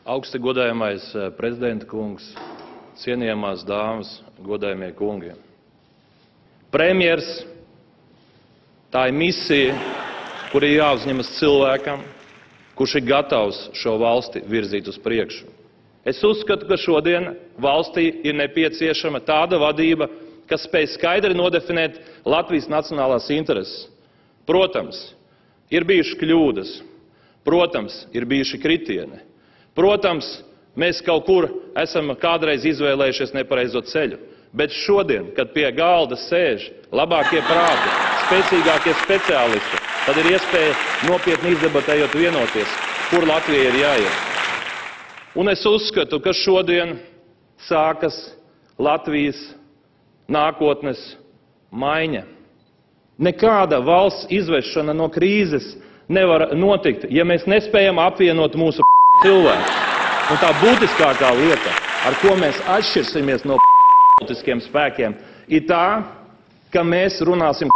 Augsti godājamais prezidenta kungs, cienījamās dāmas, godājamie kungi. Premjers, tā ir misija, kur ir jāuzņemas cilvēkam, kurš ir gatavs šo valsti virzīt uz priekšu. Es uzskatu, ka šodien valstī ir nepieciešama tāda vadība, kas spēj skaidri nodefinēt Latvijas nacionālās intereses. Protams, ir bijušas kļūdas, protams, ir bijuši kritieni. Protams, mēs kaut kur esam kādreiz izvēlējušies nepareizo ceļu, bet šodien, kad pie galda sēž labākie prāti, spēcīgākie speciālisti, tad ir iespēja nopietni izdebatējot vienoties, kur Latvija ir jāiet. Un es uzskatu, ka šodien sākas Latvijas nākotnes maiņa. Nekāda valsts izvešana no krīzes nevar notikt, ja mēs nespējam apvienot mūsu cilvēkus. Un tā būtiskākā lieta, ar ko mēs atšķirsimies no politiskiem spēkiem, ir tā, ka mēs runāsim